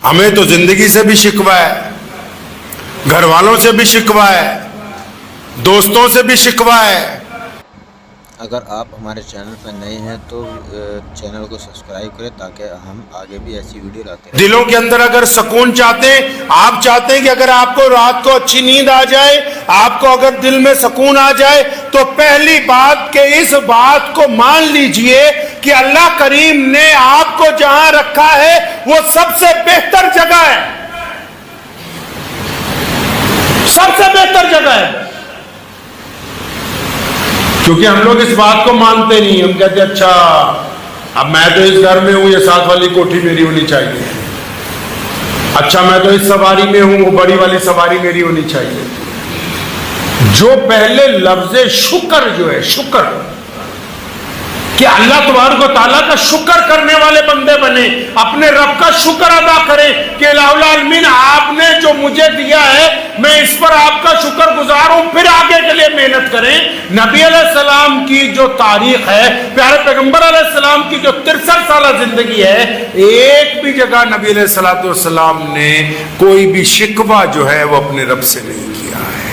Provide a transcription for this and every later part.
हमें तो जिंदगी से भी शिकवा है, घर वालों से भी शिकवा है, दोस्तों से भी शिकवा है। अगर आप हमारे चैनल पर नए हैं तो चैनल को सब्सक्राइब करें ताकि हम आगे भी ऐसी वीडियो लाते रहें। दिलों के अंदर अगर सुकून चाहते हैं, आप चाहते हैं कि अगर आपको रात को अच्छी नींद आ जाए, आपको अगर दिल में सुकून आ जाए, तो पहली बात कि इस बात को मान लीजिए कि अल्लाह करीम ने आपको जहां रखा है वो सबसे बेहतर जगह है, सबसे बेहतर जगह है। क्योंकि हम लोग इस बात को मानते नहीं, हम कहते अच्छा अब मैं तो इस घर में हूं, ये साथ वाली कोठी मेरी होनी चाहिए, अच्छा मैं तो इस सवारी में हूं, वो बड़ी वाली सवारी मेरी होनी चाहिए। जो पहले लफ्ज़ शुक्र जो है, शुक्र कि अल्लाह तबारक व तआला का शुक्र करने वाले बंदे बने, अपने रब का शुक्र अदा करें कि इलाहुल आलमीन आपने जो मुझे दिया है मैं इस पर आपका शुक्र गुजार हूं, फिर आगे के लिए मेहनत करें। नबी अलैहिस्सलाम की जो तारीख है, प्यारे पैगंबर अलैहिस्सलाम की जो 63 साल जिंदगी है, एक भी जगह नबी अलैहिस्सलाम ने कोई भी शिकवा जो है वो अपने रब से नहीं किया है।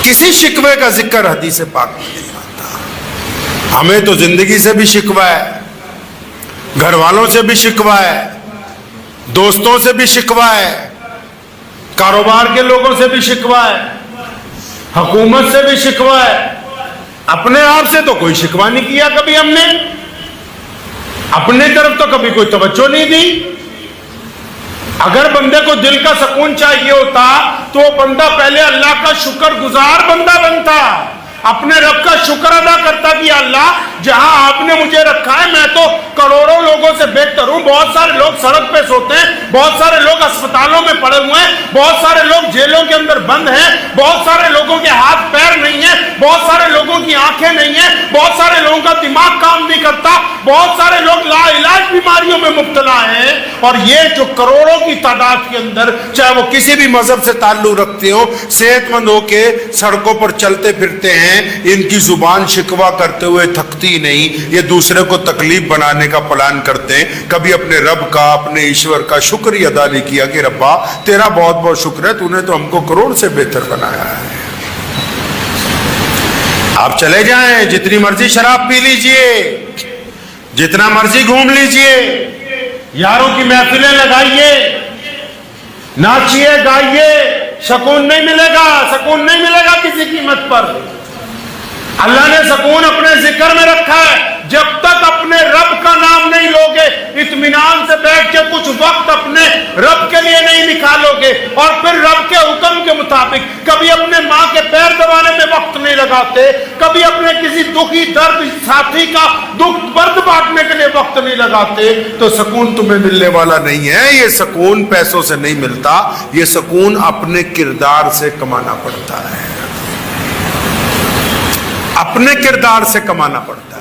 किसी शिकवे का जिक्र हदीस पाक में नहीं आता। हमें तो जिंदगी से भी शिकवा है, घर वालों से भी शिकवा है, दोस्तों से भी शिकवा है, कारोबार के लोगों से भी शिकवा है, हुकूमत से भी शिकवा है। अपने आप से तो कोई शिकवा नहीं किया कभी हमने, अपने तरफ तो कभी कोई तवज्जो नहीं दी। अगर बंदे को दिल का सुकून चाहिए होता तो वो बंदा पहले अल्लाह का शुक्र गुजार बंदा बनता, अपने रब का शुक्र अदा करता कि अल्लाह जहां आपने मुझे रखा है मैं तो करोड़ों लोगों से बेहतर हूं। बहुत सारे लोग सड़क पे सोते हैं, बहुत सारे लोग अस्पतालों में पड़े हुए हैं, बहुत सारे लोग जेलों के अंदर बंद हैं, बहुत सारे लोगों के हाथ पैर नहीं है, बहुत सारे लोगों की आंखें नहीं है, बहुत सारे लोगों का दिमाग काम नहीं करता, बहुत सारे लोग लाइलाज बीमारियों में मुब्तला हैं। और ये जो करोड़ों की तादाद के अंदर, चाहे वो किसी भी मजहब से ताल्लुक रखते हो, सेहतमंद होके सड़कों पर चलते फिरते हैं, इनकी जुबान शिकवा करते हुए थकती नहीं, ये दूसरे को तकलीफ बनाने का प्लान करते हैं। कभी अपने रब का, अपने ईश्वर का शुक्र ही अदा नहीं किया कि रब्बा तेरा बहुत बहुत शुक्र है, तूने तो हमको करोड़ से बेहतर बनाया है। आप चले जाएं, जितनी मर्जी शराब पी लीजिए, जितना मर्जी घूम लीजिए, यारों की महफिलें लगाइए, नाचिए गाइए, सुकून नहीं मिलेगा, सुकून नहीं मिलेगा किसी कीमत पर। अल्लाह ने सुकून अपने जिक्र में रखा है। जब तक अपने रब का नाम नहीं लोगे, इत्मीनान से बैठ के कुछ वक्त अपने रब के लिए नहीं निकालोगे, और फिर रब के हुक्म के मुताबिक कभी अपने माँ के पैर दबाने में वक्त नहीं लगाते, कभी अपने किसी दुखी दर्द साथी का दुख दर्द बांटने के लिए वक्त नहीं लगाते, तो सुकून तुम्हें मिलने वाला नहीं है। ये सुकून पैसों से नहीं मिलता, ये सुकून अपने किरदार से कमाना पड़ता है, अपने किरदार से कमाना पड़ता है।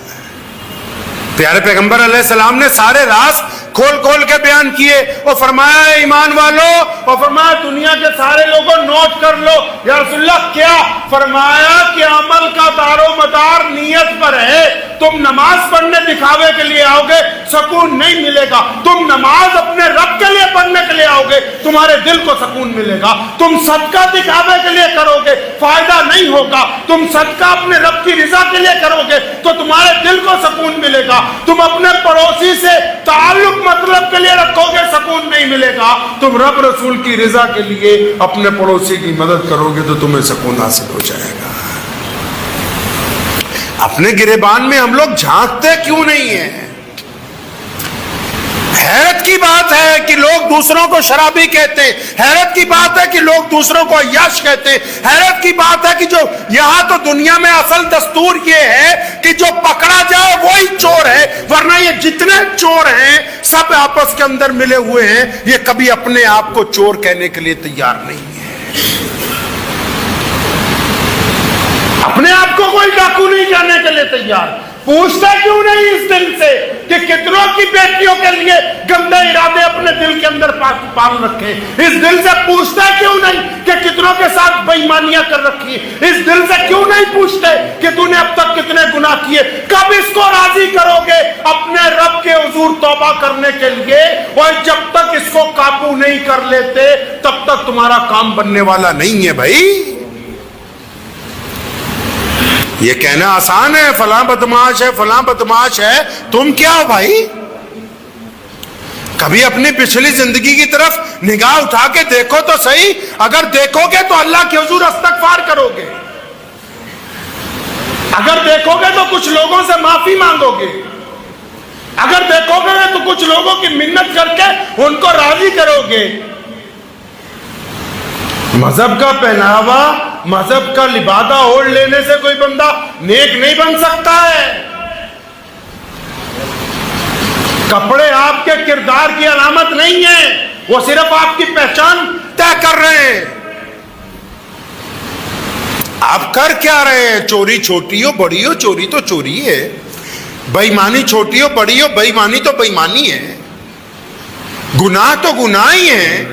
प्यारे पैगंबर अलैहिस्सलाम ने सारे राज खोल खोल के बयान किए और फरमाया ईमान वालों, और फरमाया दुनिया के सारे लोगों नोट कर लो। या रसूलल्लाह क्या? फरमाया कि अमल का दारो मदार नियत पर है। तुम नमाज पढ़ने दिखावे के लिए आओगे, सुकून नहीं मिलेगा। तुम नमाज अपने रब के लिए पढ़ने के लिए आओगे, तुम्हारे दिल को सुकून मिलेगा। तुम सदका दिखावे के लिए करोगे, फायदा नहीं होगा। तुम सदका अपने रब की रिजा के लिए करोगे तो तुम्हारे दिल को सुकून मिलेगा। तुम अपने पड़ोसी से ताल्लुक मतलब के लिए रखोगे, सुकून नहीं मिलेगा। तुम रब रसूल की रिजा के लिए अपने पड़ोसी की मदद करोगे तो तुम्हें सुकून हासिल हो जाएगा। अपने गिरेबान में हम लोग झांकते क्यों नहीं है? हैरत की बात है कि लोग दूसरों को शराबी कहते हैं, हैरत की बात है कि लोग दूसरों को अय्याश कहते हैं, हैरत की बात है कि जो यहां तो दुनिया में असल दस्तूर ये है कि जो पकड़ा जाए वही चोर है, वरना ये जितने चोर हैं सब आपस के अंदर मिले हुए हैं, ये कभी अपने आप को चोर कहने के लिए तैयार नहीं है। अपने आप को कोई डाकू नहीं कहने के लिए तैयार। पूछता क्यों नहीं इस दिल से कि कितनों की बेटियों के लिए गंदे इरादे अपने दिल के अंदर पाल रखे? इस दिल से पूछता क्यों नहीं कि कितनों के साथ बेईमानियां कर रखी? इस दिल से क्यों नहीं पूछते कि तूने अब तक कितने गुनाह किए? कब इसको राजी करोगे अपने रब के हुजूर तौबा करने के लिए? और जब तक نہیں کر لیتے تب تک تمہارا کام بننے والا نہیں ہے بھائی. یہ کہنا آسان ہے فلاں بدماش ہے فلاں بدماش ہے، تم کیا ہو بھائی؟ کبھی اپنی پچھلی زندگی کی طرف نگاہ اٹھا کے دیکھو تو صحیح. اگر دیکھو گے تو اللہ کے حضور استغفار کرو گے، اگر دیکھو گے تو کچھ لوگوں سے معافی مانگو گے، اگر دیکھو گے تو کچھ لوگوں کی منت کر کے ان کو راضی کرو گے. مذہب کا پہناوا، مذہب کا لبادہ اوڑھ لینے سے کوئی بندہ نیک نہیں بن سکتا ہے. کپڑے آپ کے کردار کی علامت نہیں ہیں، وہ صرف آپ کی پہچان طے کر رہے ہیں. آپ کر کیا رہے ہیں؟ چوری چھوٹی ہو بڑی ہو چوری تو چوری ہے، بے ایمانی چھوٹی ہو بڑی ہو بے ایمانی تو بے ایمانی ہے، گناہ تو گناہ ہی ہے.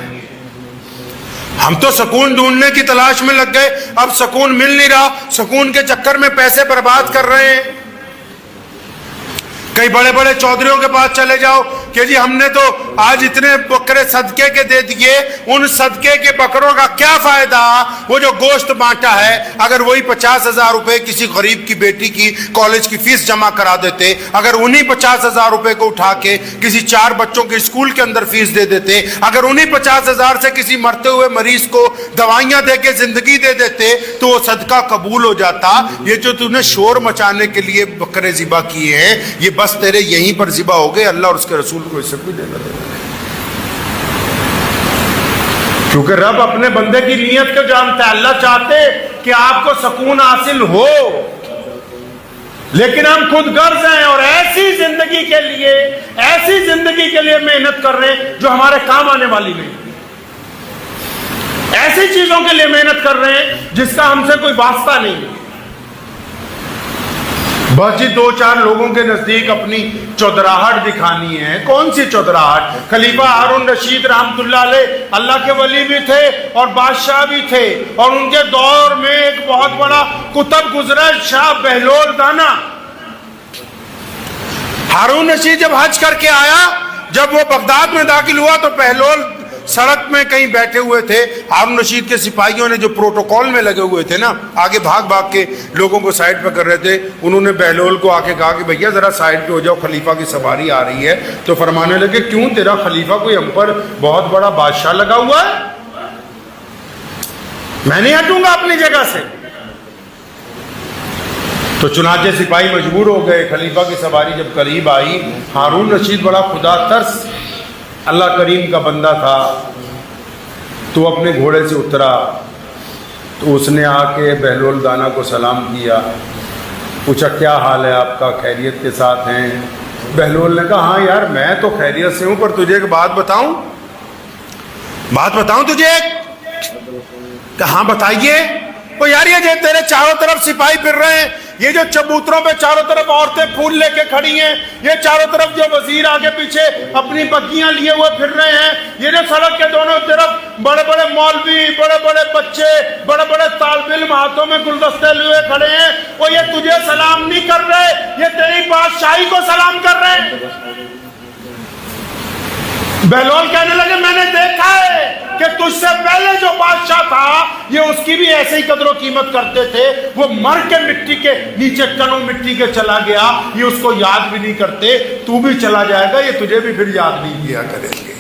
ہم تو سکون ڈھونڈنے کی تلاش میں لگ گئے، اب سکون مل نہیں رہا، سکون کے چکر میں پیسے برباد کر رہے ہیں. کئی بڑے بڑے چودھریوں کے پاس چلے جاؤ کہ جی ہم نے تو آج اتنے بکرے صدقے کے دے دیے، ان صدقے کے بکروں کا کیا فائدہ؟ وہ جو گوشت بانٹا ہے اگر وہی 50,000 روپے کسی غریب کی بیٹی کی کالج کی فیس جمع کرا دیتے، اگر انہی 50,000 روپے کو اٹھا کے کسی 4 بچوں کے اسکول کے اندر فیس دے دیتے، اگر انہی 50,000 سے کسی مرتے ہوئے مریض کو دوائیاں دے کے زندگی دے دیتے تو وہ صدقہ قبول ہو جاتا. یہ جو تم نے شور مچانے کے لیے بکرے ذبح کیے ہیں یہ بس تیرے یہیں پر ذبح ہو گئے، اللہ اور اس کے رسول کو اس سے کوئی دینا دینا نہیں. کیونکہ رب اپنے بندے کی نیت کو جانتا ہے. اللہ چاہتے کہ آپ کو سکون حاصل ہو، لیکن ہم خود غرض ہیں اور ایسی زندگی کے لیے محنت کر رہے ہیں جو ہمارے کام آنے والی نہیں، ایسی چیزوں کے لیے محنت کر رہے ہیں جس کا ہم سے کوئی واسطہ نہیں. بس جی 2-4 لوگوں کے نزدیک اپنی چودراہٹ دکھانی ہے. کون سی چودراہٹ؟ خلیفہ ہارون رشید رحمت اللہ علیہ اللہ کے ولی بھی تھے اور بادشاہ بھی تھے، اور ان کے دور میں ایک بہت بڑا کتب گزرا شاہ بہلول دانا. ہارون رشید جب حج کر کے آیا، جب وہ بغداد میں داخل ہوا تو بہلول سڑک میں کہیں بیٹھے ہوئے تھے. ہارون رشید کے سپاہیوں نے جو پروٹوکول میں لگے ہوئے تھے نا، آگے بھاگ بھاگ کے لوگوں کو سائڈ پہ کر رہے تھے، انہوں نے بہلول کو آ کے کہا کہ بھیا ذرا سائڈ پہ ہو جاؤ، خلیفہ کی سواری آ رہی ہے. تو فرمانے لگے کیوں؟ تیرا خلیفہ کوئی ہم پر بہت بڑا بادشاہ لگا ہوا ہے؟ میں نہیں ہٹوں گا اپنی جگہ سے. تو چنانچہ سپاہی مجبور ہو گئے. خلیفہ کی سواری جب قریب آئی، ہارون رشید بڑا خدا ترس اللہ کریم کا بندہ تھا، تو اپنے گھوڑے سے اترا تو اس نے آ کے بہلول دانا کو سلام کیا، پوچھا کیا حال ہے آپ کا، خیریت کے ساتھ ہیں؟ بہلول نے کہا ہاں یار میں تو خیریت سے ہوں، پر تجھے ایک بات بتاؤں تجھے؟ کہاں بتائیے؟ وہ یار یہ تیرے چاروں طرف سپاہی پھر رہے ہیں، یہ جو چبوتروں پہ چاروں طرف عورتیں پھول لے کے کھڑی ہیں، یہ چاروں طرف جو وزیر آگے پیچھے اپنی بگیاں لیے ہوئے پھر رہے ہیں، یہ جو سڑک کے دونوں طرف بڑے بڑے مولوی، بڑے بڑے بچے، بڑے بڑے طالب علم ہاتھوں میں گلدستے لیے کھڑے ہیں، وہ یہ تجھے سلام نہیں کر رہے، یہ تیری بادشاہی کو سلام کر رہے ہیں. بہلول کہنے لگے میں نے دیکھا ہے کہ تجھ سے پہلے جو بادشاہ تھا یہ اس کی بھی ایسے ہی قدر و قیمت کرتے تھے، وہ مر کے مٹی کے نیچے کنوں مٹی کے چلا گیا، یہ اس کو یاد بھی نہیں کرتے، تو بھی چلا جائے گا یہ تجھے بھی پھر یاد نہیں کیا کریں گے.